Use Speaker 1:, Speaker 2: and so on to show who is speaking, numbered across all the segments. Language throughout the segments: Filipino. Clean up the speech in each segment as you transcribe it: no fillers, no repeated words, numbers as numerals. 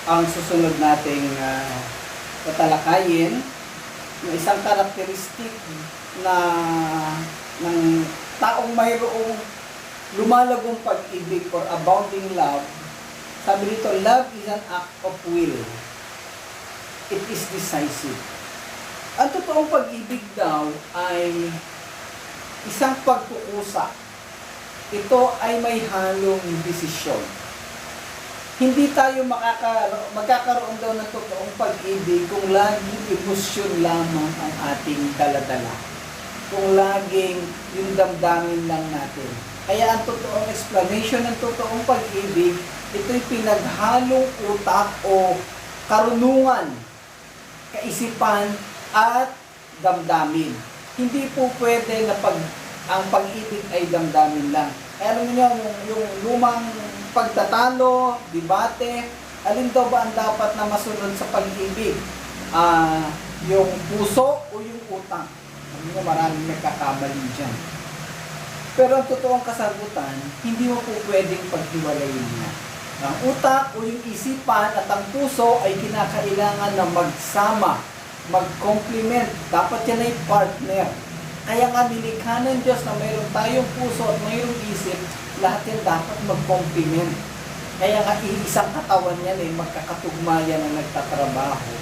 Speaker 1: ang susunod nating tatalakayin, yung isang karakteristik na ng taong mayroong lumalagong pag-ibig or abounding love. Sabi dito, love is an act of will. It is decisive. Ang totoong pag-ibig daw ay isang pagkukusa. Ito ay may halong desisyon. Hindi tayo magkakaroon daw ng totoong pag-ibig kung laging emosyon lamang ang ating daladala. Kung laging yung damdamin lang natin. Kaya ang totoong explanation ng totoong pag-ibig, ito'y pinaghalong utak o karunungan, kaisipan at damdamin. Hindi po pwede na ang pag-ibig ay damdamin lang. Kaya alam niyo yung lumang pagtatalo, debate, alin daw ba ang dapat na masunod sa pag-ibig? Yung puso o yung utang? Alam niyo, maraming nagkakamali dyan. Pero ang totoong kasagutan, hindi mo po pwedeng paghiwalayin niya. Ang utak o yung isipan at ang puso ay kinakailangan na magsama, mag-complement. Dapat yan ay partner. Kaya nga nilikha ng Diyos na mayroon tayong puso at mayroong isip, lahat yan dapat mag-complement. Kaya nga isang katawan yan ay magkakatugma yan na nagtatrabaho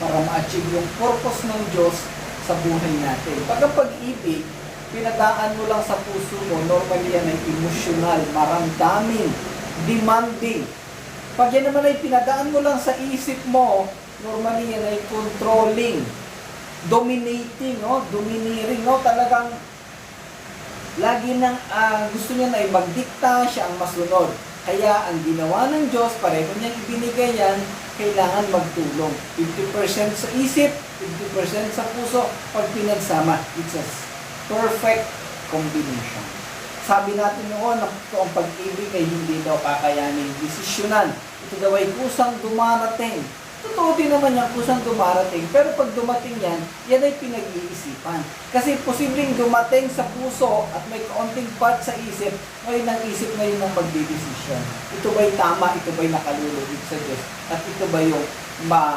Speaker 1: para ma-achieve yung purpose ng Diyos sa buhay natin. Pag ang pag-ibig, pinadaan mo lang sa puso mo, normally yan ay emotional, maramdamin, demanding. Pag yan naman ay pinadaan mo lang sa isip mo, normally yan ay controlling, dominating, domineering, talagang lagi nang gusto niya na magdikta, siya ang masunod. Kaya ang ginawa ng Diyos, pareho niyang ibinigay yan, kailangan magtulong. 50% sa isip, 50% sa puso, pag pinagsama, it's a perfect combination. Sabi natin noon na ang pag-ibig ay hindi daw kakayanin desisyonan. Ito daw ay kusang dumarating. Totoo din naman yan, kusang dumarating. Pero pag dumating yan, yan ay pinag-iisipan. Kasi posibleng dumating sa puso at may kaunting part sa isip, ngayon ang isip ngayon ang magdidesisyon. Ito ba'y tama? Ito ba'y nakalulugid sa Diyos? At ito ba yung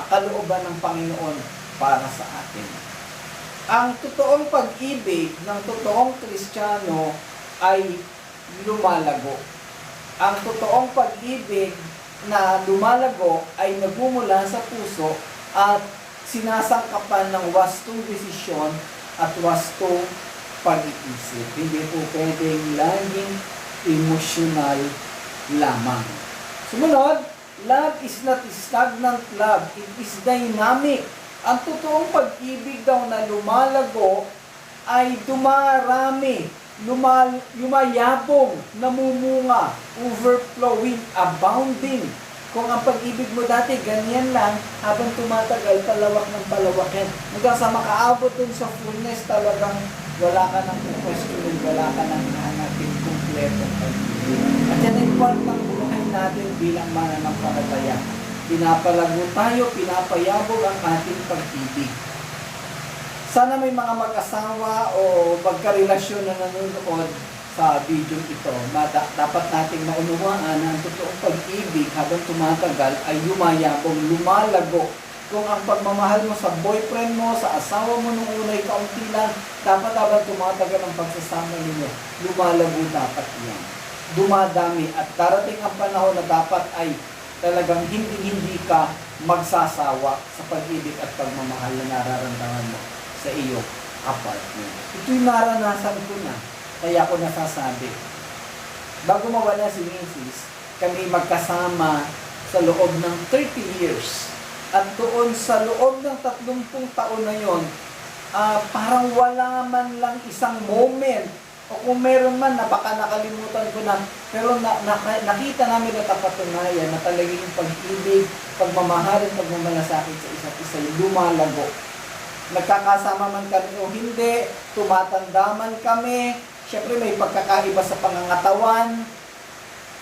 Speaker 1: kalooban ng Panginoon para sa atin? Ang totoong pag-ibig ng totoong Kristiyano ay lumalago. Ang totoong pag-ibig na lumalago ay nagmumula sa puso at sinasangkapan ng wastong desisyon at wastong pag-iisip. Hindi po pwedeng laging emotional lamang. Sumunod, love is not stagnant love. It is dynamic. Ang totoong pag-ibig daw na lumalago ay dumarami, yumayabong, namumunga, overflowing, abounding. Kung ang pag-ibig mo dati ganyan lang, habang tumatagal, palawak ng palawakin. Hanggang sa makaabot dun sa fullness, talagang wala ka nang questionin, wala ka nang hanapin kumpleto pag-ibig. At yan ay part ng buhay natin bilang mananampalataya. Pinapalago tayo, pinapayabog ang ating pag-ibig. Sana may mga mag-asawa o magkarelasyon na nanonood sa video ito. Dapat nating maunawaan na ang totoong pag-ibig habang tumatagal ay yumayabong, lumalago. Kung ang pagmamahal mo sa boyfriend mo, sa asawa mo nung unay kaunti lang, dapat habang tumatagal ang pagsasama ninyo, lumalago dapat yan. Dumadami at darating ang panahon na dapat ay talagang hindi ka magsasawa sa pag-ibig at pagmamahal na nararamdaman mo sa iyong apartment. Ito'y naranasan ko na, kaya ko nasasabi. Bago mawala si Mrs., kami magkasama sa loob ng 30 years. At doon sa loob ng 30 taon na yon, parang wala man lang isang moment, o kung meron man na baka nakalimutan ko na, pero nakita namin at napatunayan na talagang yung pag-ibig, pagmamahal at pagmamalasakit sa isa't isa lumalago. Nagkakasama man kami o hindi, tumatanda man kami, syempre may pagkakaiba sa pangangatawan,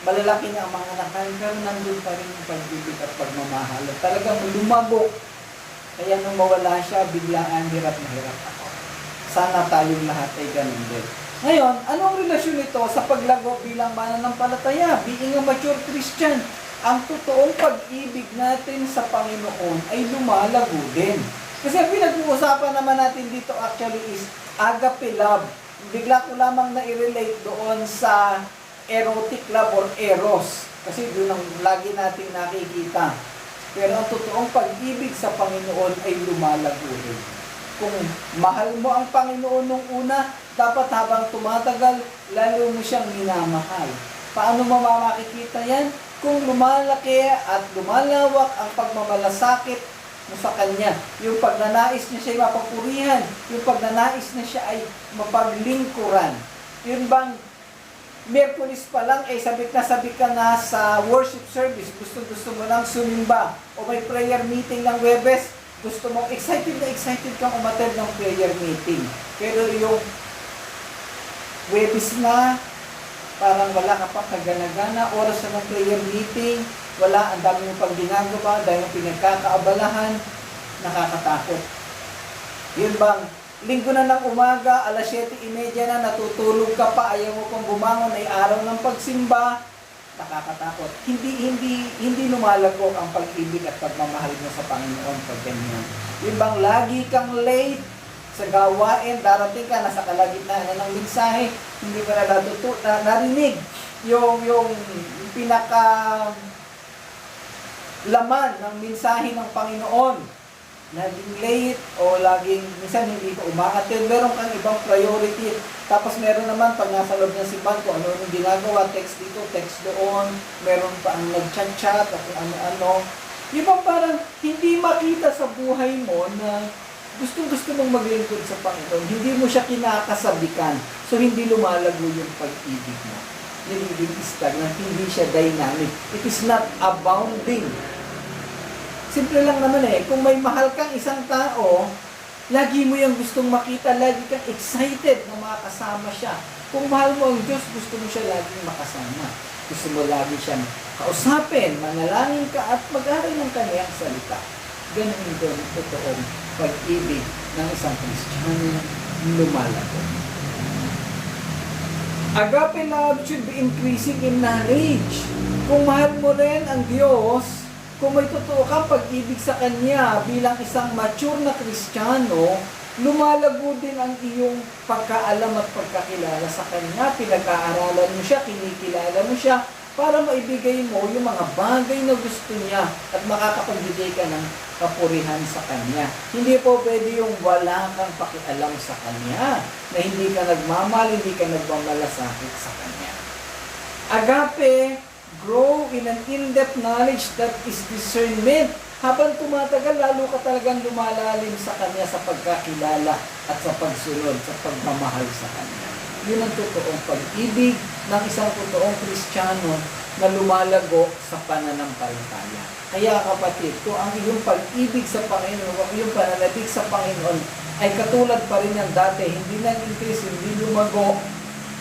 Speaker 1: malalaki na ang mga nakain, pero nandun pa rin yung pag-ibig at pagmamahal. At talagang lumago. Kaya nung mawala siya, biglaan hirap na hirap ako. Sana tayong lahat ay ganun din. Ngayon, anong relasyon nito sa paglago bilang mananampalataya, being a mature Christian? ang totoong pag-ibig natin sa Panginoon ay lumalago din. Kasi ang pinag-uusapan naman natin dito actually is agape love. Bigla ko lamang na i-relate doon sa erotic love or eros. Kasi doon ang lagi natin nakikita. Pero ang totoong pag-ibig sa Panginoon ay lumalago din. Kung mahal mo ang Panginoon nung una, dapat habang tumatagal, lalo mo siyang minamahal. Paano mo makikita yan? Kung lumalaki at lumalawak ang pagmamalasakit mo sa Kanya, yung pagnanais niya siya ay mapapurihan, yung pagnanais niya siya ay mapaglingkuran. Yun bang Miyerkules pa lang, sabik ka na sa worship service, gusto mo lang sumimba, o may prayer meeting ng Webes, gusto mo, excited kang umattend ng prayer meeting. Pero yung Webes na, parang wala ka pang kagana-gana, oras na ng prayer meeting, wala, ang dami mo pang ginagawa, dahil yung pinagkakaabalahan, nakakatakot. Yun bang, linggo na ng umaga, alas 7:30 na, natutulog ka pa, ayaw mo pang bumangon, ay araw ng pagsimba, nakakatakot. Hindi lumalago ang pag-ibig at pagmamahal mo sa Panginoon pag ganyan. Yun bang lagi kang late sa gawain, darating ka, nasa kalagitnaan ng mensahe, hindi mo na narinig yung pinaka laman ng mensahe ng Panginoon. Laging late o laging, minsan hindi ka umaattend, meron kang ibang priority. Tapos meron naman, pag nasa loob ng simbahan, kung ano yung ginagawa, text dito, text doon, meron pa ang nag-chat-chat, at kung ano-ano. Yung bang parang hindi makita sa buhay mo na gusto mong maglingkod sa Panginoon, hindi mo siya kinakasabikan, so hindi lumalago yung pag-ibig mo. Nagiging stagnant, hindi siya dynamic. It is not abounding. Simple lang naman kung may mahal kang isang tao, lagi mo yung gustong makita, lagi kang excited na makasama siya. Kung mahal mo ang Diyos, gusto mo siya laging makasama. Gusto mo lagi siyang kausapin, manalangin ka at mag-aral ng kaniyang salita. Ganun din totoong pag-ibig ng isang Kristiyano lumalago. Agape love should be increasing in knowledge. Kung mahal mo rin ang Diyos, kung may totoo kang pag-ibig sa Kanya bilang isang mature na Kristiyano, lumalago din ang iyong pagkaalam at pagkakilala sa Kanya. Pinag-aaralan mo siya, kinikilala mo siya, para maibigay mo yung mga bagay na gusto niya at makakapagbigay ka ng kapurihan sa Kanya. Hindi po pwede yung wala kang pakialam sa Kanya, na hindi ka nagmamahal, hindi ka nagmamalasakit sa Kanya. Agape, grow in an in-depth knowledge that is discernment. Habang tumatagal, lalo ka talagang lumalalim sa Kanya sa pagkakilala at sa pagsunod, sa pagmamahal sa Kanya. Yun ang totoong pag-ibig ng isang totoong Kristiyano na lumalago sa pananampalataya. Kaya kapatid, kung ang iyong pag-ibig sa Panginoon, kung iyong pananabik sa Panginoon ay katulad pa rin ng dati, hindi nag-increase, hindi lumago,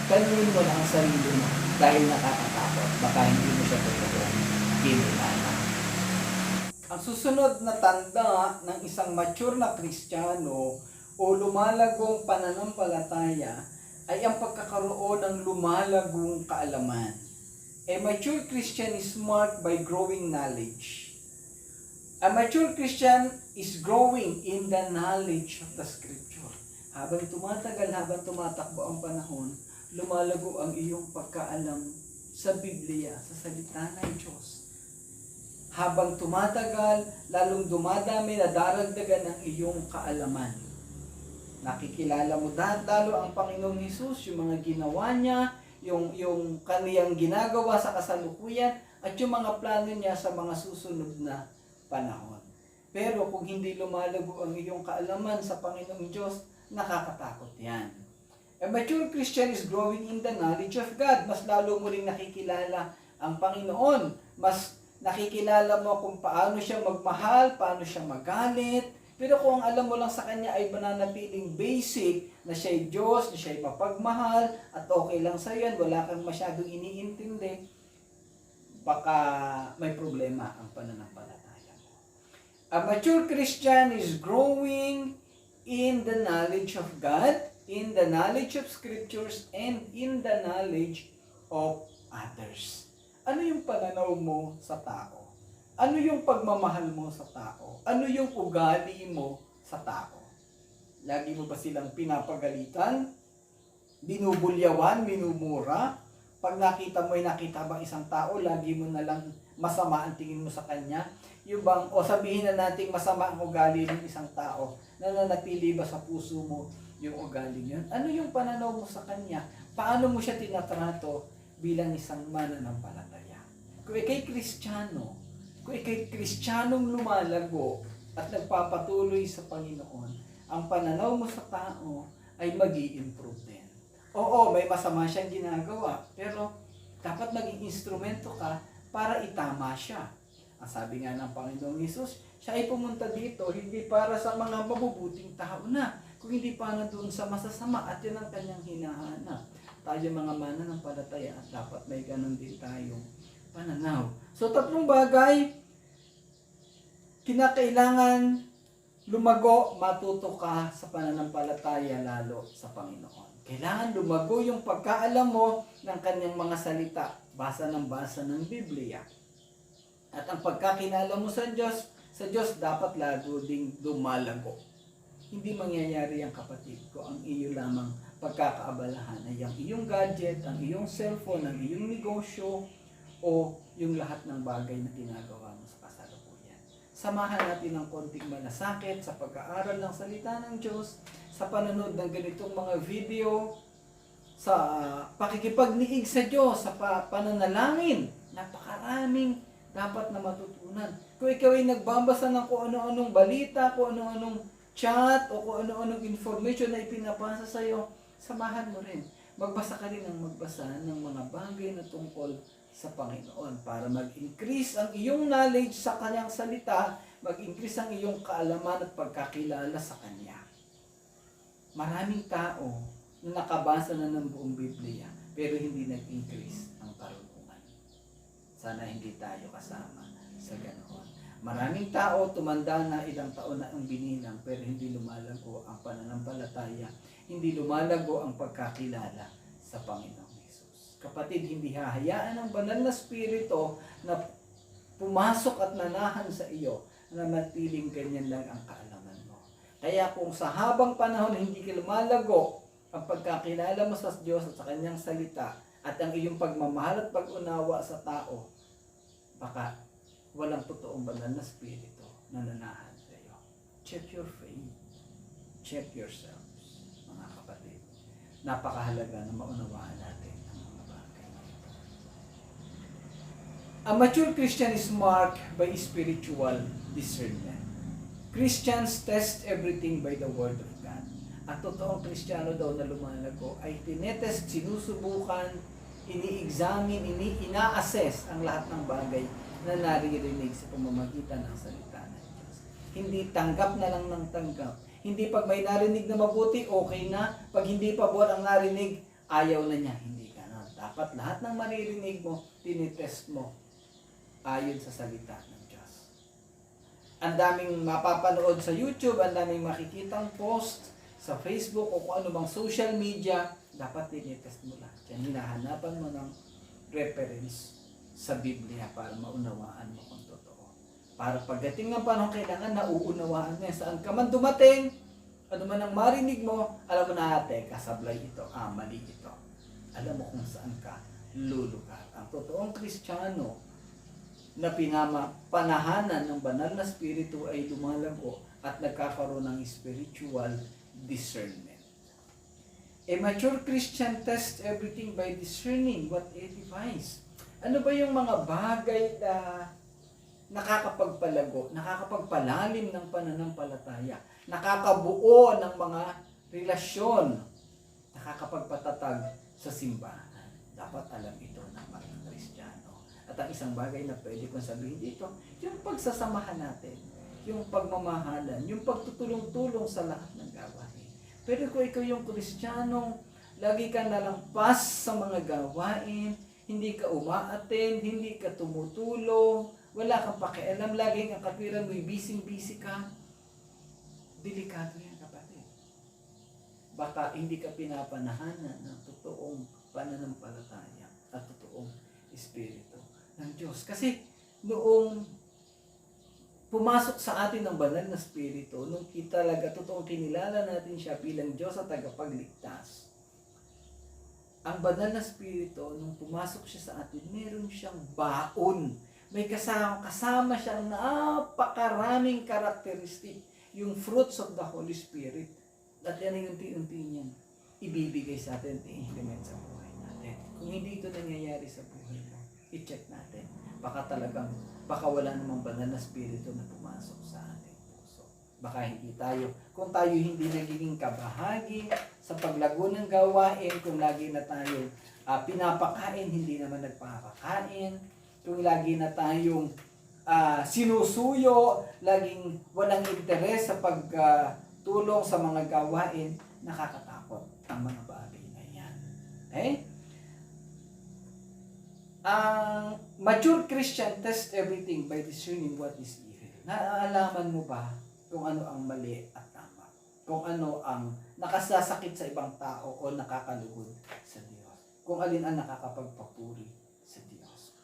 Speaker 1: kanunin mo na ang sarili mo dahil nakakatakot. Baka hindi mo siya totoong kinilala. Ang susunod na tanda ng isang mature na Kristiyano o lumalagong pananampalataya ay ang pagkakaroon ng lumalagong kaalaman. A mature Christian is marked by growing knowledge. A mature Christian is growing in the knowledge of the Scripture. Habang tumatagal, habang tumatakbo ang panahon, lumalago ang iyong pagkaalam sa Biblia, sa salita ng Diyos. Habang tumatagal, lalong dumadami na daragdagan ang iyong kaalaman. Nakikilala mo lalo ang Panginoong Hesus, yung mga ginawa niya, yung kaniyang ginagawa sa kasalukuyan, at yung mga plano niya sa mga susunod na panahon. Pero kung hindi lumalago ang iyong kaalaman sa Panginoong Diyos, nakakatakot yan. A mature Christian is growing in the knowledge of God. Mas lalo mo rin nakikilala ang Panginoon. Mas nakikilala mo kung paano siya magmahal, paano siya magalit. Pero kung alam mo lang sa Kanya ay mananatiling basic, na siya'y Diyos, na siya'y mapagmahal, at okay lang sa yan, wala kang masyadong iniintindi, baka may problema ang pananampalataya mo. A mature Christian is growing in the knowledge of God, in the knowledge of Scriptures, and in the knowledge of others. Ano yung pananaw mo sa tao? Ano yung pagmamahal mo sa tao? Ano yung ugali mo sa tao? Lagi mo ba silang pinapagalitan? Binubulyawan? Minumura? Pag nakita mo, nakita bang isang tao, lagi mo na lang masama ang tingin mo sa kanya? Yung bang, o sabihin na natin masama ang ugali ng isang tao, nananatili ba sa puso mo yung ugali yun? Ano yung pananaw mo sa kanya? Paano mo siya tinatrato bilang isang mananampalataya? Kung ikay Kristiyano, kung ikay Kristiyanong lumalago at nagpapatuloy sa Panginoon, ang pananaw mo sa tao ay mag-i-improve din. Oo, may masama siyang ginagawa, pero dapat maging instrumento ka para itama siya. Ang sabi nga ng Panginoong Hesus, siya ay pumunta dito hindi para sa mga mabubuting tao na, kung hindi para doon sa masasama, at yun ang kanyang hinahanap. Tayo mga mananampalataya at dapat may ganun din tayong pananaw. So, tatlong bagay, kinakailangan lumago, matuto ka sa pananampalataya lalo sa Panginoon. Kailangan lumago yung pagkaalam mo ng kanyang mga salita, basa ng Biblia. At ang pagkakilala mo sa Diyos dapat lalo ding lumalago. Hindi mangyayari ang kapatid ko ang iyo lamang pagkakaabalahan ay ang iyong gadget, ang iyong cellphone, ang iyong negosyo, o yung lahat ng bagay na ginagawa mo sa kasalukuyan. Samahan natin ng konting malasakit sa pag-aaral ng salita ng Diyos, sa panonood ng ganitong mga video, sa pakikipagniig sa Diyos, sa pananalangin. Napakaraming dapat na matutunan. Kung ikaw ay nagbabasa ng kung ano-anong balita, kung ano-anong chat, o kung ano-anong information na ipinapasa sa iyo, samahan mo rin. Magbasa ka rin ng magbasa ng mga bagay na tungkol sa Panginoon para mag-increase ang iyong knowledge sa Kanyang salita, mag-increase ang iyong kaalaman at pagkakilala sa Kanya. Maraming tao na nakabasa na ng buong Biblia pero hindi nag-increase ang karunungan. Sana hindi tayo kasama sa ganoon. Maraming tao tumanda na ilang taon na ang binilang pero hindi lumalago ang pananampalataya, hindi lumalago ang pagkakilala sa Panginoong Hesus. Kapatid, hindi hahayaan ng banal na spirito na pumasok at nanahan sa iyo na matiling ganyan lang ang kaalaman mo. Kaya kung sa habang panahon hindi ka lumalago ang pagkakilala mo sa Diyos at sa Kanyang salita at ang iyong pagmamahal at pag-unawa sa tao, baka walang totoong banal na spirito na nanahan sa iyo. Check your faith. Check yourselves, mga kapatid. Napakahalaga na maunawaan natin ang mga bagay na ito. A mature Christian is marked by spiritual discernment. Christians test everything by the Word of God. At totoong Kristiyano daw na lumalago ay tinetest, sinusubukan, ini-examine, ina-assess ang lahat ng bagay na naririnig sa pamamagitan ng salita ng Diyos. Hindi tanggap na lang ng tanggap. Hindi pag may narinig na mabuti, okay na. Pag hindi pa buwan ang narinig, ayaw na niya. Hindi ka na. Dapat lahat ng maririnig mo, tinitest mo ayon sa salita ng Diyos. Ang daming mapapanood sa YouTube, ang daming makikitang post sa Facebook o kung ano bang social media, dapat tinitest mo lang. Diyan hinahanapan mo ng reference sa Biblia para maunawaan mo kung totoo. Para pagdating ng panahon, kailangan nauunawaan mo yan. Saan ka man dumating, ano man ang marinig mo, alam mo na, teka, sablay ito, mali ito. Alam mo kung saan ka lulugar. Ang totoong Kristiyano na panahanan ng banal na spirito ay lumalago at nagkakaroon ng spiritual discernment. A mature Christian tests everything by discerning what edifies. Ano ba yung mga bagay na nakakapagpalago, nakakapagpalalim ng pananampalataya, nakakabuo ng mga relasyon, nakakapagpatatag sa simbahan? Dapat alam ito ng mga Kristiyano. At ang isang bagay na pwede kong sabihin dito, yung pagsasamahan natin, yung pagmamahalan, yung pagtutulong-tulong sa lahat ng gawain. Pero kung ikaw yung Kristiyanong lagi ka nalampas sa mga gawain, hindi ka umaattend, hindi ka tumutulong, wala kang pakialam, laging ang katwiran mo'y busy ka, delikado yan, kapatid. Baka hindi ka pinapanahanan ng totoong pananampalataya at totoong espiritu. ng Diyos. Kasi noong pumasok sa atin ang banal na Espiritu, nung kita talaga totoong kinilala natin siya bilang Diyos at tagapagligtas, ang banal na Espiritu, nung pumasok siya sa atin, meron siyang baon. May kasama siyang napakaraming karakteristik, yung fruits of the Holy Spirit. At yan ay unti-unti niyan ibibigay sa atin, i-implement sa buhay natin. Kung hindi ito nangyayari sa buhay mo, i-check natin. Baka wala namang banal na Espiritu na pumasok sa ating puso. Baka hindi tayo, kung tayo hindi nagiging kabahagi sa paglago ng gawain, kung lagi na tayo pinapakain, hindi naman nagpapakain, kung lagi na tayong sinusuyo, laging walang interes sa pagtulong sa mga gawain, nakakatakot ang mga bagay na yan. Okay? Ang mature Christian test everything by discerning what is evil. Naalalaman mo ba kung ano ang mali at tama? Kung ano ang nakasasakit sa ibang tao o nakakalugod sa Diyos? Kung alin ang nakakapagpapuri sa Diyos?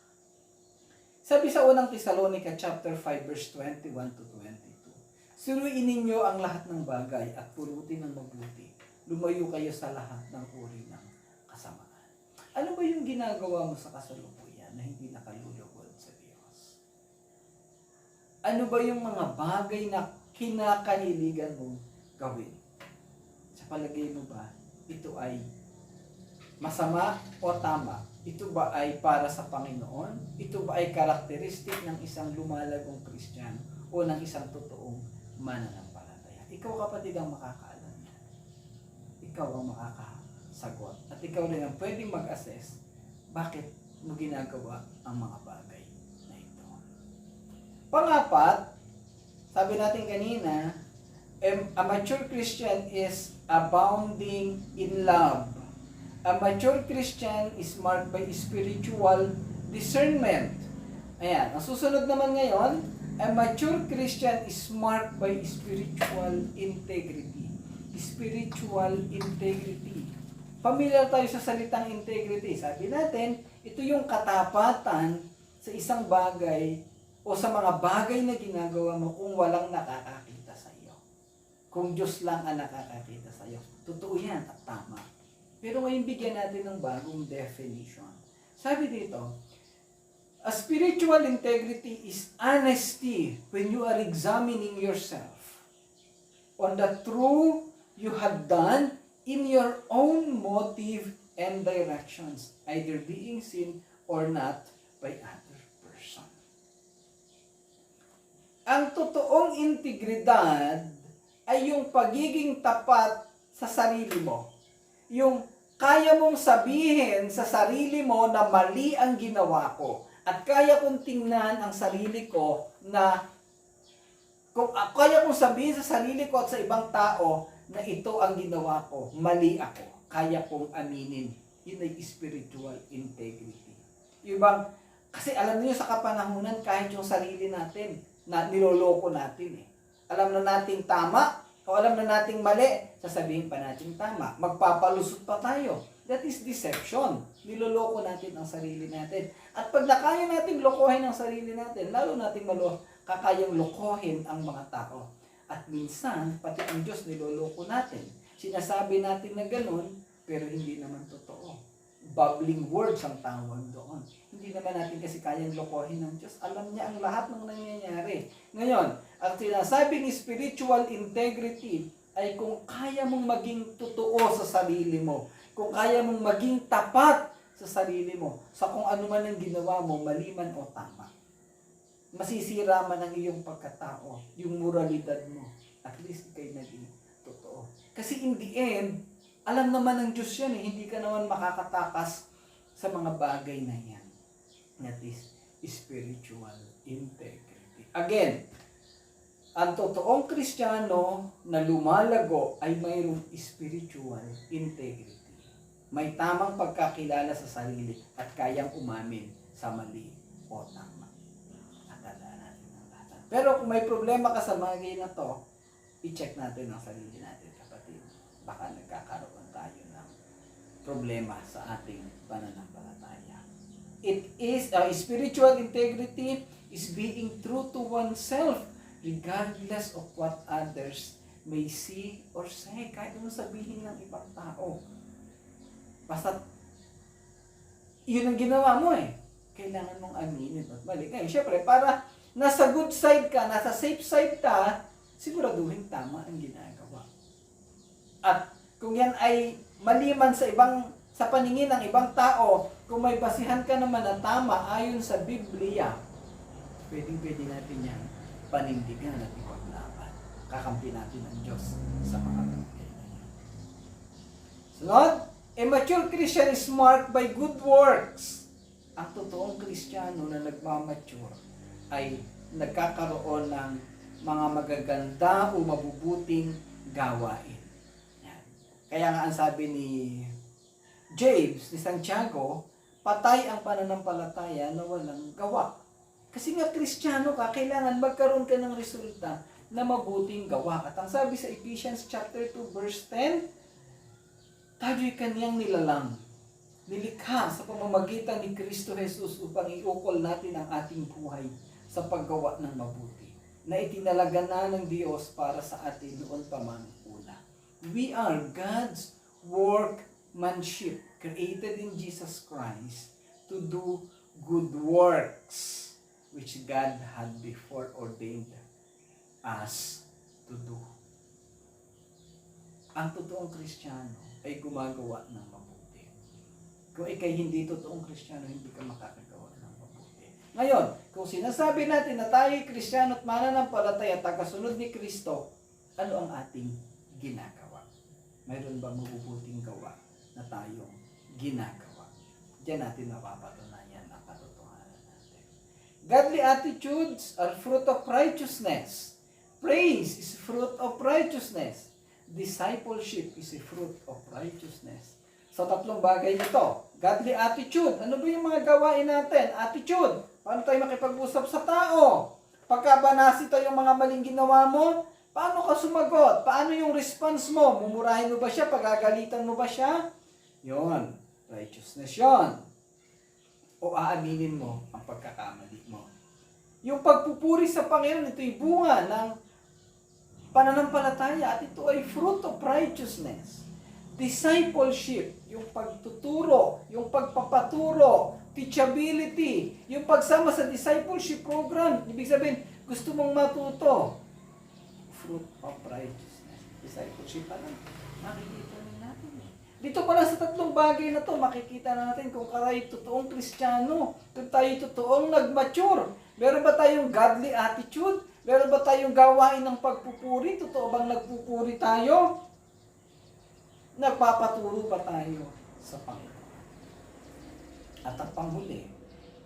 Speaker 1: Sabi sa unang Thessalonica chapter 5 verse 21 to 22, suruin ninyo ang lahat ng bagay at pulutin ng mabuti. Lumayo kayo sa lahat ng uri ng kasamaan. Ano ba yung ginagawa mo sa kasalukuyan na hindi nakalulugod sa Diyos? Ano ba yung mga bagay na kinakaniligan mong gawin? Sa palagay mo ba, ito ay masama o tama? Ito ba ay para sa Panginoon? Ito ba ay karakteristik ng isang lumalagong Kristiyano o ng isang totoong mananampalataya? Ikaw, kapatid, ang makakaalam niya. Ikaw ang makakasagot. At ikaw rin ang pwedeng mag-assess bakit mo ginagawa ang mga bagay na ito. Pangapat, sabi natin kanina, a mature Christian is abounding in love. A mature Christian is marked by spiritual discernment. Ayan, ang susunod naman ngayon, a mature Christian is marked by spiritual integrity. Spiritual integrity. Familiar tayo sa salitang integrity. Sabi natin, ito yung katapatan sa isang bagay o sa mga bagay na ginagawa mo kung walang nakakakita sa iyo. Kung Diyos lang ang nakakakita sa iyo. Totoo yan at tama. Pero ngayon bigyan natin ng bagong definition. Sabi dito, a spiritual integrity is honesty when you are examining yourself on the true you have done in your own motive and directions, either being seen or not by other person. Ang totoong integridad ay yung pagiging tapat sa sarili mo. Yung kaya mong sabihin sa sarili mo na mali ang ginawa ko. At kaya kong tingnan ang sarili ko na kaya kong sabihin sa sarili ko at sa ibang tao na ito ang ginawa ko, mali ako. Kaya kong aminin. Yun ay spiritual integrity. Yung bang, kasi alam niyo sa kapanahunan kahit yung sarili natin na niloloko natin eh. Alam na nating tama o alam na nating mali, sasabihin pa natin tama. Magpapalusot pa tayo. That is deception. Niloloko natin ang sarili natin. At pag nakaya natin lokohin ang sarili natin, lalo natin kakayang lokohin ang mga tao. At minsan, pati ang Diyos niloloko natin. Sinasabi natin na ganun, pero hindi naman totoo. Bubbling words ang tawag doon. Hindi naman natin kasi kayang lokohin ng Diyos. Alam niya ang lahat ng nangyayari. Ngayon, ang sinasabing spiritual integrity ay kung kaya mong maging totoo sa sarili mo, kung kaya mong maging tapat sa sarili mo, sa kung ano man ang ginawa mo, mali man o tama. Masisira man ang iyong pagkatao, yung moralidad mo. At least ikay naging totoo. Kasi in the end, alam naman ng Diyos yan eh, hindi ka naman makakatakas sa mga bagay na yan. That is spiritual integrity. Again, ang totoong Kristiyano na lumalago ay mayroong spiritual integrity. May tamang pagkakilala sa sarili at kayang umamin sa mali o tama. At tandaan natin ang lahat. Pero kung may problema ka sa bagay na to, i-check natin ang sarili natin, kapatid. Baka nagkakaroon tayo ng problema sa ating pananampalataya. It is spiritual integrity is being true to oneself regardless of what others may see or say. Kahit ano sabihin ng ibang tao. Basta yun ang ginawa mo eh. Kailangan mong aminin at balik. Ngayon, syempre, para nasa good side ka, nasa safe side ka, siguraduhin tama ang ginagawa. At kung yan ay maliman sa paningin ng ibang tao, kung may basihan ka naman na tama ayon sa Biblia, pwede natin yan panindigan at ipaglaban. Kakampi natin ang Diyos sa mga bagay na yan. Sunod, a mature Christian is marked by good works. Ang totoong Kristiyano na nagmamature ay nagkakaroon ng mga magaganda o mabubuting gawain. Yan. Kaya nga ang sabi ni James, ni Santiago, patay ang pananampalataya na walang gawa. Kasi nga Kristiyano ka, kailangan magkaroon ka ng resulta na mabuting gawa. At ang sabi sa Ephesians chapter 2 verse 10, tayo'y kanyang nilalang, nilikha sa pamamagitan ni Kristo Jesus upang iukol natin ang ating buhay sa paggawa ng mabuti, na itinalaga na ng Diyos para sa atin noon pa man una. We are God's workmanship, created in Jesus Christ to do good works which God had before ordained us to do. Ang totoong Kristiyano ay gumagawa ng mabuti. Kung ikay hindi totoong Kristiyano, hindi ka makakagawa ng mabuti. Ngayon, kung sinasabi natin na tayo Kristiyano at mananampalataya at tagasunod ni Kristo, ano ang ating ginagawa? Mayroon ba mabubuting gawa na tayong ginagawa? Diyan natin mapapatunayan ang katotohanan natin. Godly attitudes are fruit of righteousness. Praise is fruit of righteousness. Discipleship is a fruit of righteousness. So, tatlong bagay nito. Godly attitude. Ano ba yung mga gawain natin? Attitude. Paano tayo makipag-usap sa tao? Pagka banasi tayo yung mga maling ginawa mo, paano ka sumagot? Paano yung response mo? Mumurahin mo ba siya? Pagagalitan mo ba siya? Yon. Righteousness yon. O aaminin mo ang pagkakamali mo. Yung pagpupuri sa Panginoon, ito'y bunga ng pananampalataya at ito ay fruit of righteousness. Discipleship, yung pagtuturo, yung pagpapaturo, teachability, yung pagsama sa discipleship program. Ibig sabihin, gusto mong matuto. Fruit of righteousness. Discipleship pa lang. Makikita natin. Dito pala sa tatlong bagay na to, makikita natin kung tayo totoong Kristiyano, kung tayo totoong nag-mature. Meron ba tayong godly attitude? Meron ba tayong gawain ng pagpupuri? Totoo bang nagpupuri tayo? Nagpapaturo ba tayo sa Panginoon? At ang panghuli,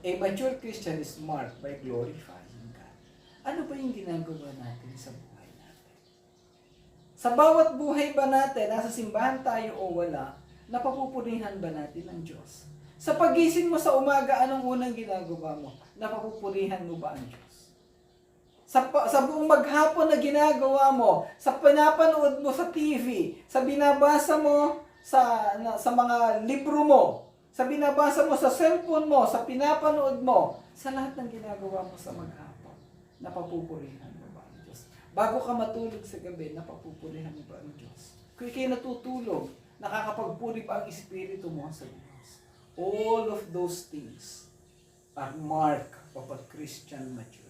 Speaker 1: a mature Christian is marked by glorifying God. Ano ba yung ginagawa natin sa buhay natin? Sa bawat buhay ba natin, nasa simbahan tayo o wala, napapupurihan ba natin ang Diyos? Sa pagising mo sa umaga, anong unang ginagawa mo? Napapupurihan mo ba ang Diyos? Sa buong maghapon na ginagawa mo, sa pinapanood mo sa TV, sa binabasa mo sa mga libro mo, sa binabasa mo sa cellphone mo, sa pinapanood mo, sa lahat ng ginagawa mo sa maghapon, napapupurihan mo ba ang Diyos? Bago ka matulog sa gabi, napapupurihan mo ba ang Diyos? Kung ikay natutulog, nakakapagpuri pa ang Espiritu mo sa Diyos. All of those things are mark of a Christian maturity.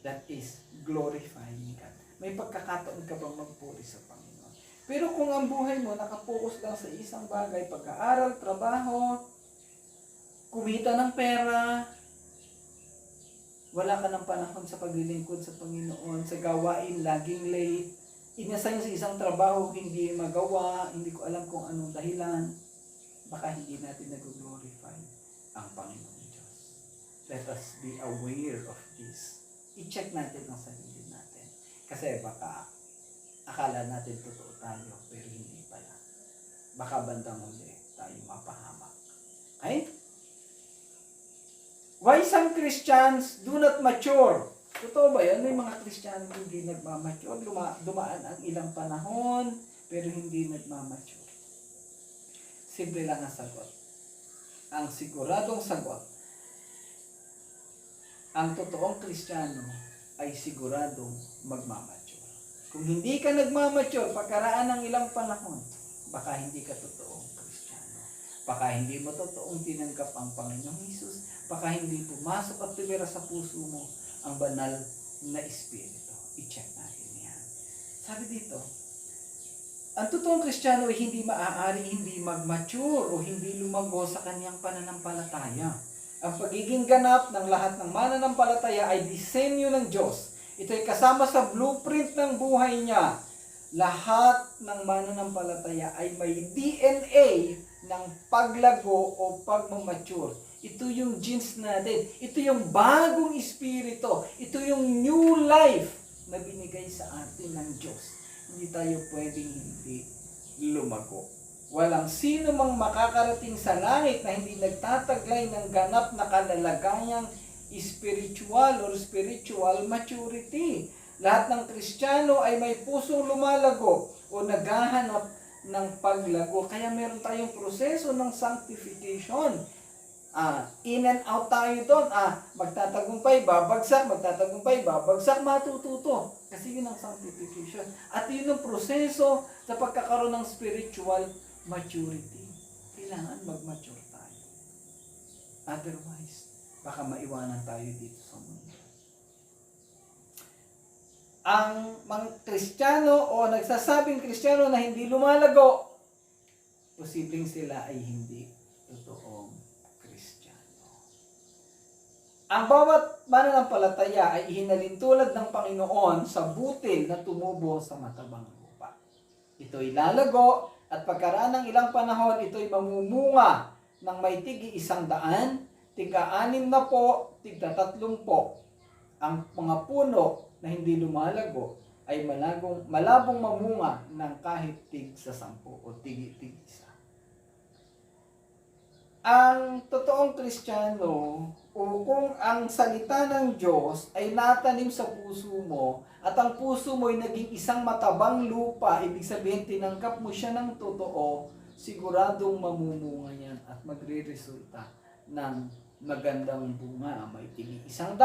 Speaker 1: That is glorifying God. May pagkakataon ka bang magpuri sa Panginoon? Pero kung ang buhay mo nakapokus lang sa isang bagay, pag-aaral, trabaho, kumita ng pera, wala ka ng panahon sa paglilingkod sa Panginoon, sa gawain, laging late, inassign sa isang trabaho, hindi magawa, hindi ko alam kung anong dahilan, baka hindi natin nag-glorify ang Panginoon Diyos. Let us be aware of this. I-check natin ang sarili natin. Kasi baka akala natin totoo tayo, pero hindi pala. Baka bandang huli tayo mapahamak. Okay? Why some Christians do not mature? Totoo ba yan? May mga Kristiyano hindi nagmamature. Dumaan ang ilang panahon, pero hindi nagmamature. Simple lang ang sagot. ang siguradong sagot, ang totoong Kristiyano ay siguradong magmamature. Kung hindi ka nagmamature pagkaraan ng ilang panahon, baka hindi ka totoong Kristiyano. Baka hindi mo totoong tinanggap ang Panginoong Hesus. Baka hindi pumasok at tumira sa puso mo ang banal na Espiritu. I-check natin yan. Sabi dito, ang totoong Kristiyano ay hindi maaari hindi mag-mature o hindi lumago sa kanyang pananampalataya. Ang pagiging ganap ng lahat ng mananampalataya ay disenyo ng Diyos. Ito ay kasama sa blueprint ng buhay niya. Lahat ng mananampalataya ay may DNA ng paglago o pagmamature. Ito yung genes natin. Ito yung bagong espiritu. Ito yung new life na binigay sa atin ng Diyos. Hindi tayo pwedeng hindi lumago. Walang sino mang makakarating sa langit na hindi nagtataglay ng ganap na kalalagayang spiritual or spiritual maturity. Lahat ng Kristiyano ay may pusong lumalago o naghahanap ng paglago. Kaya meron tayong proseso ng sanctification. In and out tayo doon. Magtatagumpay, babagsak, matututo. Kasi yun ang sanctification. At yun ang proseso sa pagkakaroon ng spiritual maturity. Kailangan mag-mature tayo. Otherwise, baka maiwanan tayo dito sa mundo. Ang mga Kristiyano o nagsasabing Kristiyano na hindi lumalago, posibleng sila ay hindi totoong Kristiyano. Ang bawat mananampalataya ay ihinalintulad ng Panginoon sa butil na tumubo sa matabang lupa. Ito'y lalago at pagkaraan ng ilang panahon, ito'y mamumunga ng may tig-100, tig-60, tig-30. Ang mga puno na hindi lumalago ay malabong mamunga ng kahit tig-10 o tig-1. Ang totoong Kristiyano o kung ang salita ng Diyos ay natanim sa puso mo at ang puso mo ay naging isang matabang lupa, ibig sabihin tinanggap mo siya ng totoo, siguradong mamumunga yan at magre-resulta ng magandang bunga. May tig-100,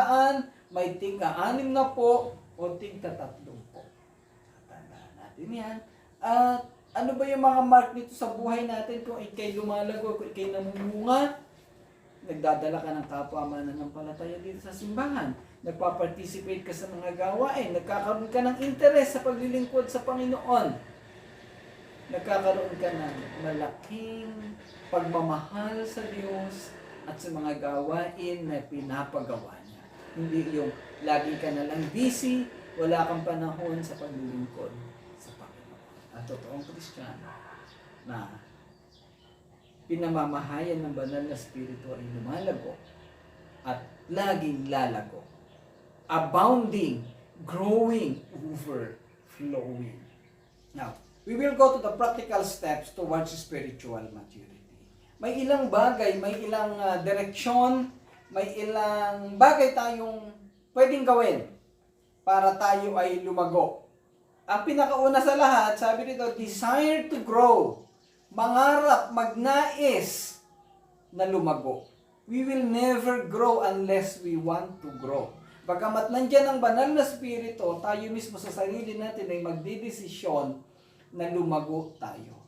Speaker 1: may tig-60 o tig-30. Tandaan natin yan. At ano ba yung mga mark nito sa buhay natin kung ikay lumalago, kung ikay namumunga? Nagdadala ka ng kapwa mananampalataya dito sa simbahan. Nagpa-participate ka sa mga gawain. Nagkakaroon ka ng interes sa paglilingkod sa Panginoon. Nagkakaroon ka ng malaking pagmamahal sa Diyos at sa mga gawain na pinapagawa niya. Hindi yung lagi ka na lang busy, wala kang panahon sa paglilingkod sa Panginoon. At totoong Kristiyano na pinamamahayan ng banal na Espiritu ay lumalago at laging lalago. Abounding, growing, overflowing. Now, we will go to the practical steps towards spiritual maturity. May ilang bagay, may ilang direksyon, may ilang bagay tayong pwedeng gawin para tayo ay lumago. Ang pinakauna sa lahat, sabi dito, desire to grow. Mangarap, magnais na lumago. We will never grow unless we want to grow. Bagamat nandiyan ang banal na Espiritu, tayo mismo sa sarili natin ay magdidesisyon na lumago tayo.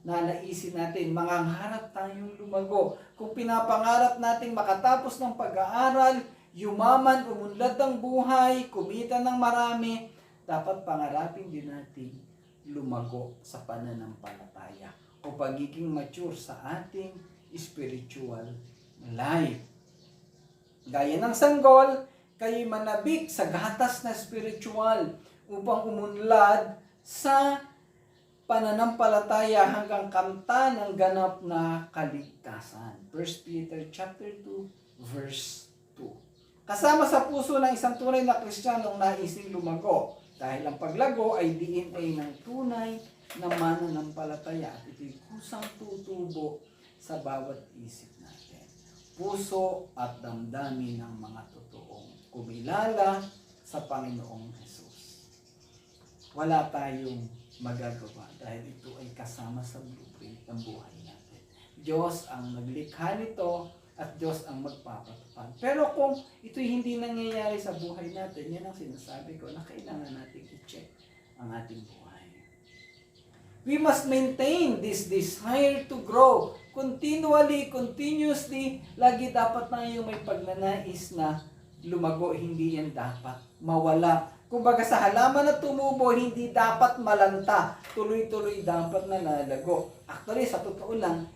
Speaker 1: Nanaisin natin, mangangarap tayong lumago. Kung pinapangarap natin makatapos ng pag-aaral, yumaman, umunlad ng buhay, kumita ng marami, dapat pangarapin din natin lumago sa pananampalataya o pagiging mature sa ating spiritual life. Gaya ng sanggol, kayo'y manabik sa gatas na spiritual upang umunlad sa pananampalataya hanggang kamta ng ganap na kaligtasan. 1 Peter chapter 2, verse 2. Kasama sa puso ng isang tunay na Kristiyanong naising lumago dahil ang paglago ay DNA ng tunay na mananampalataya at ito'y kusang tutubo sa bawat isip natin. Puso at damdamin ng mga totoong kumilala sa Panginoong Hesus. Wala tayong magagawa dahil ito ay kasama sa blueprint ng buhay natin. Diyos ang naglikha nito at Diyos ang magpapatupad. Pero kung ito'y hindi nangyayari sa buhay natin, yan ang sinasabi ko na kailangan natin i-check ang ating buhay. We must maintain this desire to grow continually, continuously. Lagi dapat tayong may pagnanais na lumago, hindi yan dapat mawala. Kumbaga sa halaman na tumubo, hindi dapat malanta. Tuloy-tuloy dapat na lalago. Actually, sa totoo lang,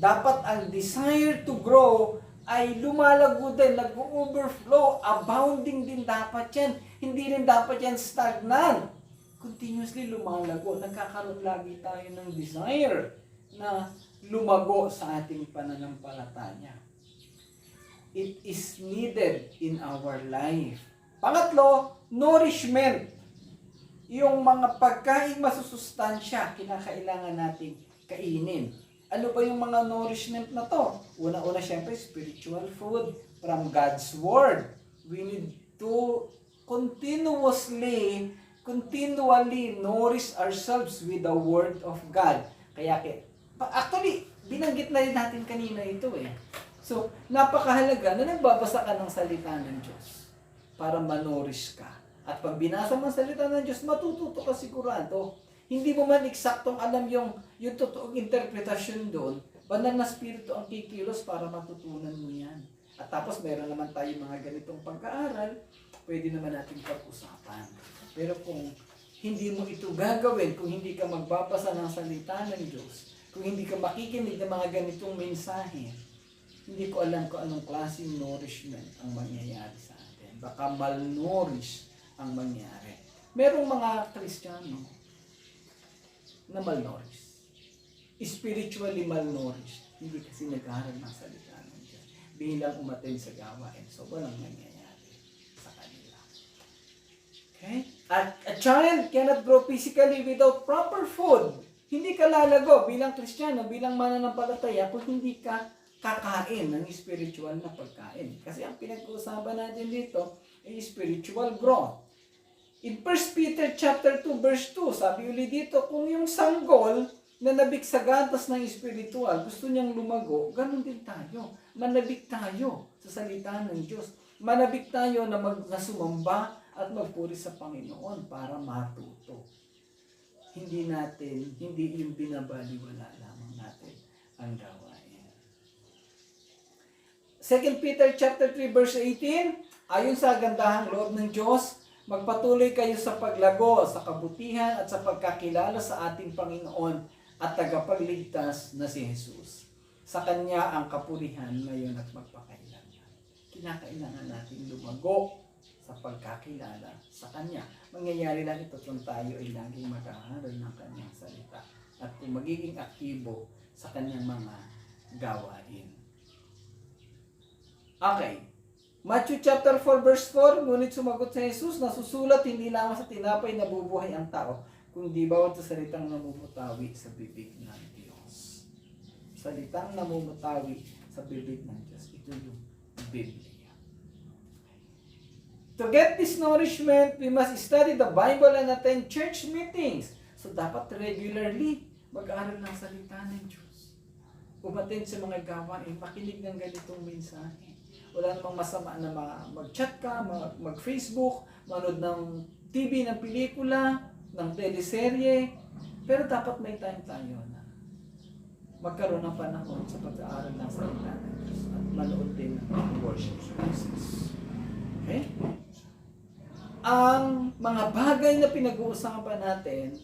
Speaker 1: dapat ang desire to grow ay lumalago din, nag-overflow, abounding din dapat yan. Hindi rin dapat yan stagnant. Continuously lumalago. Nagkakaroon lagi tayo ng desire na lumago sa ating pananampalataya. It is needed in our life. Pangatlo, nourishment. Yung mga pagkain masusustansya, kinakailangan nating kainin. Ano ba yung mga nourishment na to? Una-una, syempre, spiritual food from God's Word. We need to continually nourish ourselves with the Word of God. Kaya, actually, binanggit na rin natin kanina ito eh. So, napakahalaga na nagbabasa ka ng salita ng Diyos para manorish ka. At pag binasa mo ang salita ng Diyos, matututo ka sigurado. Hindi mo man eksaktong alam yung totoong interpretasyon doon, banal na spirito ang kikilos para matutunan mo yan. At tapos meron naman tayo mga ganitong pag-aaral, pwede naman natin pag-usapan. Pero kung hindi mo ito gagawin, kung hindi ka magbabasa ng salita ng Diyos, kung hindi ka makikinig ng mga ganitong mensahe, hindi ko alam kung anong klaseng nourishment ang mangyayari sa atin. Baka malnourish ang mangyari. Merong mga Kristiyano na malnourished. Spiritually malnourished. Hindi kasi nag-aaral ng salita ng Diyos. Bilang umaten sa gawain. So, walang nangyayari sa kanila. Okay? A child cannot grow physically without proper food. Hindi ka lalago bilang Kristiyano, bilang mananampalataya kung hindi ka kakain ng spiritual na pagkain. Kasi ang pinag-uusapan natin dito ay spiritual growth. In 1 Peter chapter 2 verse 2, sabi ulit dito, kung yung sanggol na nabiksagantas ng spiritual, gusto niyang lumago, ganun din tayo. Manabik tayo sa salita ng Diyos. Manabik tayo na sumamba at magpuri sa Panginoon para matuto. Hindi yung binabaliwala lamang natin ang gawain. 2 Peter chapter 3 verse 18, ayon sa gandahang loob ng Diyos, magpatuloy kayo sa paglago, sa kabutihan at sa pagkakilala sa ating Panginoon at tagapagligtas na si Jesus. Sa Kanya ang kapurihan ngayon at magpakailanman. Kinakailangan natin lumago sa pagkakilala sa Kanya. Mangyayari lang ito kung tayo ay laging mag-aaral ng Kanyang salita at kung magiging aktibo sa Kanyang mga gawain. Okay. Matthew chapter 4 verse 4, ngunit sumagot si Jesus, nasusulat hindi lamang sa tinapay nabubuhay ang tao, kundi bawat sa salitang namumutawi sa bibig ng Diyos. Salitang namumutawi sa bibig ng Diyos. Ito yung Biblia. To get this nourishment, we must study the Bible and attend church meetings. So dapat regularly mag-aaral ng salita ng Diyos. Umattend sa mga gawain, makinig ng ganitong mensahe. Wala namang masama na mag-chat ka, mag-Facebook, manood ng TV, ng pelikula, ng teleserye. Pero dapat may time tayo na magkaroon ng panahon sa pag-aaral ng salita ng Diyos at manood din ng worship services. Okay? Ang mga bagay na pinag-uusapan natin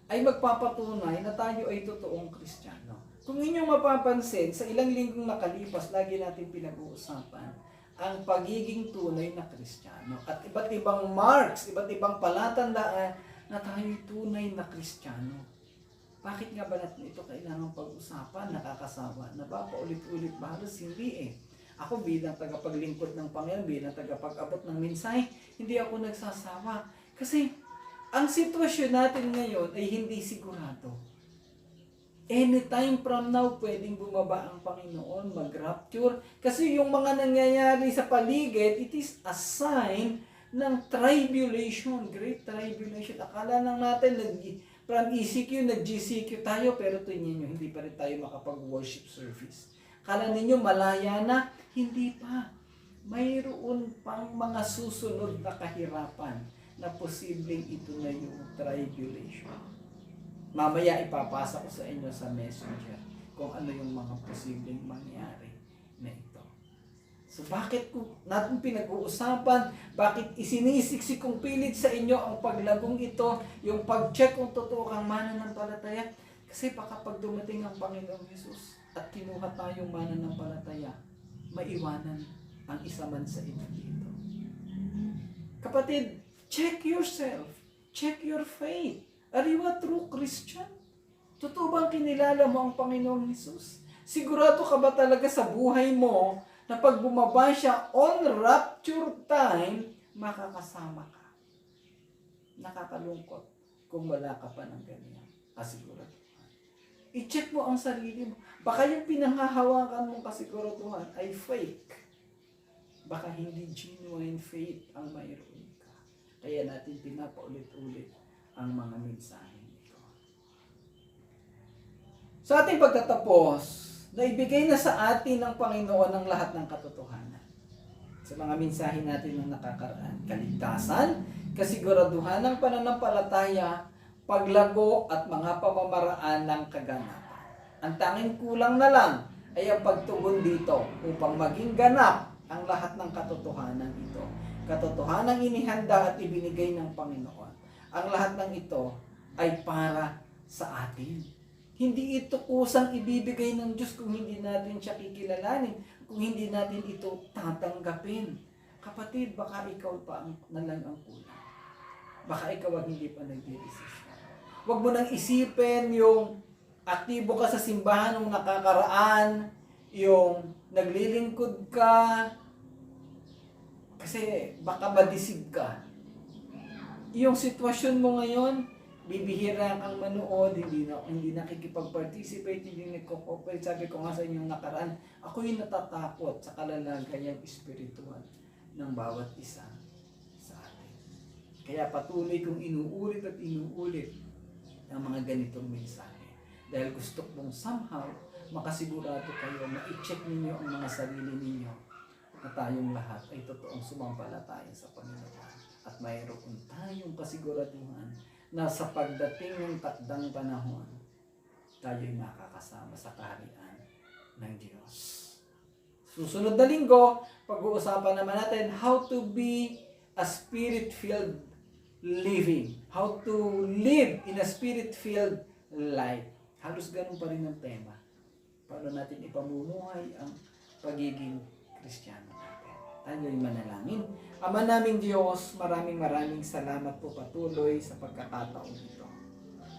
Speaker 1: ay magpapatunay na tayo ay totoong Kristiyano. Kung inyong mapapansin, sa ilang linggong nakalipas, lagi natin pinag-uusapan ang pagiging tunay na Kristiyano. At iba't ibang marks, iba't ibang palatandaan na tayo'y tunay na Kristiyano. Bakit nga ba natin ito kailangang pag-usapan? Nakakasawa na ba? Paulit-ulit ba? Halos hindi eh. Ako bilang tagapaglingkod ng Panginoon, bilang tagapag-abot ng mensahe, hindi ako nagsasawa. Kasi ang sitwasyon natin ngayon ay hindi sigurado. Anytime from now, pwedeng bumaba ang Panginoon, mag-rapture. Kasi yung mga nangyayari sa paligid, it is a sign ng tribulation, great tribulation. Akala lang natin, From ECQ, nag-GCQ tayo, pero tingnan nyo, hindi pa rin tayo makapag-worship service. Kala ninyo malaya na? Hindi pa. Mayroon pang mga susunod na kahirapan na posibleng ito na yung tribulation. Mamaya ipapasa ko sa inyo sa messenger kung ano yung mga posibleng mangyari na ito. So bakit natin pinag-uusapan, bakit isinisiksik kong pilit sa inyo ang paglagong ito, yung pag-check kung totoo kang mananampalataya? Kasi baka pag dumating ang Panginoong Jesus at kinuha tayong mananampalataya, maiwanan ang isa man sa inyo dito. Kapatid, check yourself. Check your faith. Are you a true Christian? Totoo bang kinilala mo ang Panginoong Jesus? Sigurado ka ba talaga sa buhay mo na pag bumaba siya on rapture time, makakasama ka? Nakakalungkot kung wala ka pa ng ganyan kasiguraduhan. I-check mo ang sarili mo. Baka yung pinanghahawakan mong kasiguraduhan ay fake. Baka hindi genuine faith ang mayroon ka. Kaya natin pinapaulit-ulit ang mga mensahe nito. Sa ating pagtatapos, naibigay na sa atin ng Panginoon ang lahat ng katotohanan. Sa mga mensahe natin ng nakakaraan, kaligtasan, kasiguraduhan ng pananampalataya, paglago at mga pamamaraan ng kaganapan. Ang tanging kulang na lang ay ang pagtugon dito upang maging ganap ang lahat ng katotohanan ito. Katotohanan inihanda at ibinigay ng Panginoon. Ang lahat ng ito ay para sa atin. Hindi ito kusang ibibigay ng Diyos kung hindi natin siya kikilalanin, kung hindi natin ito tatanggapin. Kapatid, baka ikaw pa na lang ang kulang. Baka ikaw ang hindi pa nagdedesisyon. Huwag mo nang isipin yung aktibo ka sa simbahan nung nakakaraan, yung naglilingkod ka, kasi baka madisig ka. Yung sitwasyon mo ngayon, bibihira kang manood, hindi nakikipag-participate, hindi nagko-cooperate. Sabi ko nga sa inyong nakaraan, ako'y natatakot sa kalalagayang espiritual ng bawat isa sa atin. Kaya patuloy kong inuulit at inuulit ang mga ganitong mensahe. Dahil gusto kong somehow makasigurado kayo, ma-check ninyo ang mga sarili ninyo na tayong lahat ay totoong sumampalataya sa Panginoon. At mayroon tayong kasiguraduhan na sa pagdating ng takdang panahon, tayo'y makakasama sa kaharian ng Diyos. Susunod na linggo, pag-uusapan naman natin how to be a spirit-filled living. How to live in a spirit-filled life. Halos ganun pa rin ang tema. Paano natin ipamumuhay ang pagiging Kristiyano natin. Tayo'y manalangin. Ama naming Diyos, maraming salamat po patuloy sa pagkakataon ito.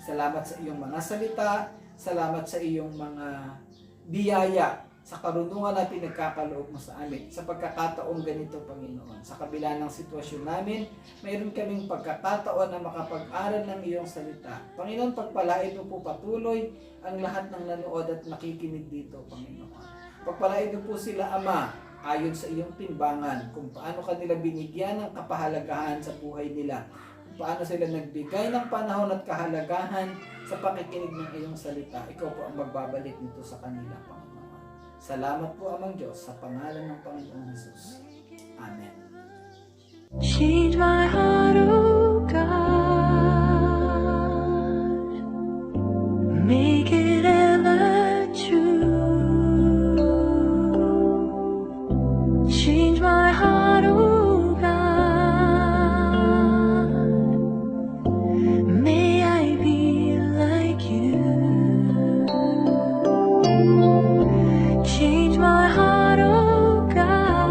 Speaker 1: Salamat sa iyong mga salita, salamat sa iyong mga biyaya, sa karunungan na pinagkakaloob mo sa amin. Sa pagkakataong ganito, Panginoon, sa kabila ng sitwasyon namin, mayroon kaming pagkakataon na makapag-aral ng iyong salita. Panginoon, pagpalain mo po patuloy ang lahat ng nanood at nakikinig dito, Panginoon. Pagpalain mo po sila, Ama, ayon sa iyong timbangan, kung paano kanila binigyan ng kapahalagahan sa buhay nila, kung paano sila nagbigay ng panahon at kahalagahan sa pakikinig ng iyong salita. Ikaw po ang magbabalik nito sa kanila, Panginoon. Salamat po, Amang Diyos, sa pangalan ng Panginoong Jesus. Amen. Change my heart, oh God, make it ever true. Change my heart, oh God. May I be like you. Change my heart, oh God.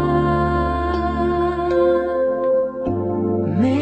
Speaker 1: May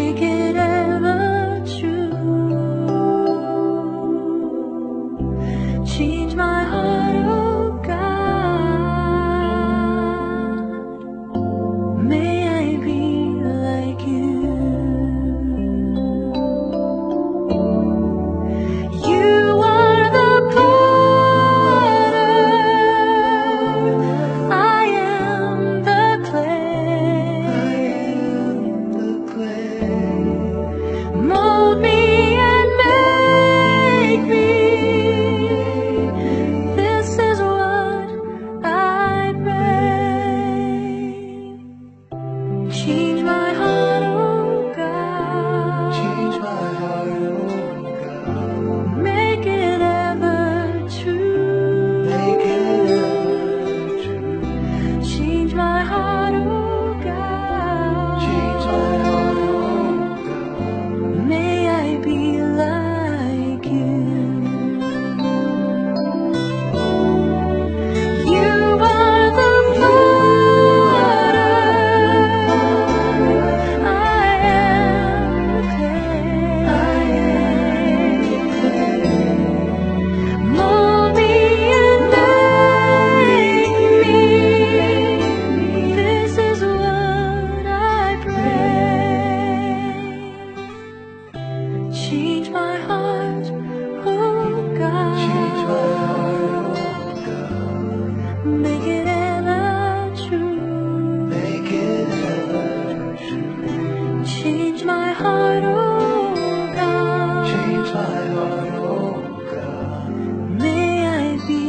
Speaker 2: heart, oh God.
Speaker 3: Change my heart, oh God.
Speaker 2: May I be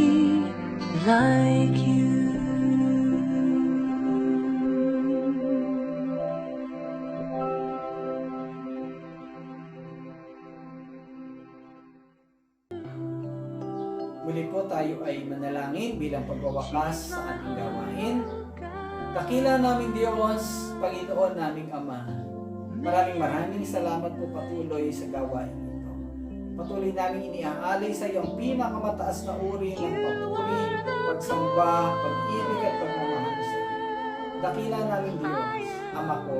Speaker 2: like you.
Speaker 1: Muli po tayo ay manalangin bilang pagwawakas sa ating gawain. Dakila namin Diyos, Panginoon naming Ama. Maraming salamat po patuloy sa gawain ito. Patuloy namin iniaalay sa iyo ang pinakamataas na uri ng papuri, pagsamba, pag-ibig at pagmamahal sa iyo. Dakila namin Diyos, Ama ko,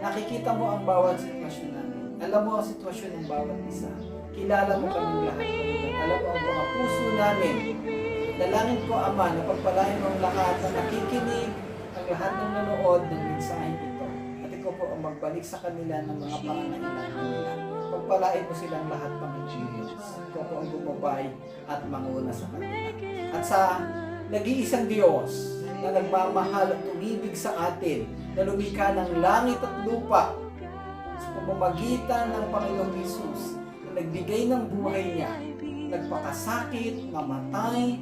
Speaker 1: nakikita mo ang bawat sitwasyon namin. Alam mo ang sitwasyon ng bawat isa. Kilala mo kaming lahat, Panginoon. Alam mo ang mga puso namin. Dalangin ko, Ama, na pagpalain mo ang lahat na nakikinig, ang lahat ng nanood ng mensahe ito. At ikaw po ang magbalik sa kanila ng mga pangangailangan nila. Pagpalain mo silang lahat, Panginoon. Ikaw po ang bumabay at manguna sa kanila. At sa nag-iisang Diyos na nagmamahal at tumibig sa atin, na lumikha ng langit at lupa sa pamamagitan ng Panginoong Hesus, nagbigay ng buhay niya, nagpakasakit, namatay,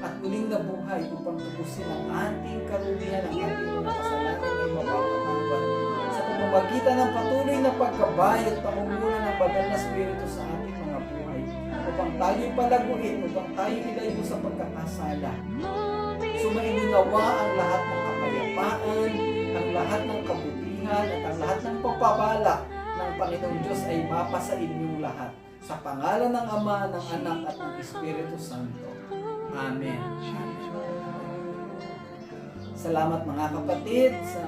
Speaker 1: at muling nabuhay upang tubusin ang ating karumihan, ang ating mga kasalanan ay mapapatawad. Sa pamamagitan ng patuloy na pagkabay at pamumuno ng Banal na Espiritu sa ating mga buhay, upang tayo palaguin, upang tayo ilayo sa pagkakasala. Sumainunawa ang lahat ng kapayapaan, ang lahat ng kabutihan, at ang lahat ng pagpapala ng Panginoong Diyos ay mapasa inyong lahat. Sa pangalan ng Ama, ng Anak, at ng Espiritu Santo. Amen. Salamat mga kapatid sa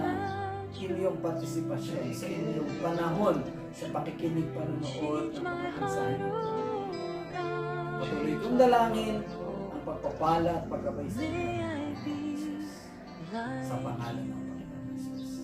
Speaker 1: inyong partisipasyon, sa inyong panahon, sa pakikinig panunood ng mga mensahe ito. Patuloy kong dalangin ang pagpapala at pagkabay sa inyo, sa pangalan ng Panginoon Jesus.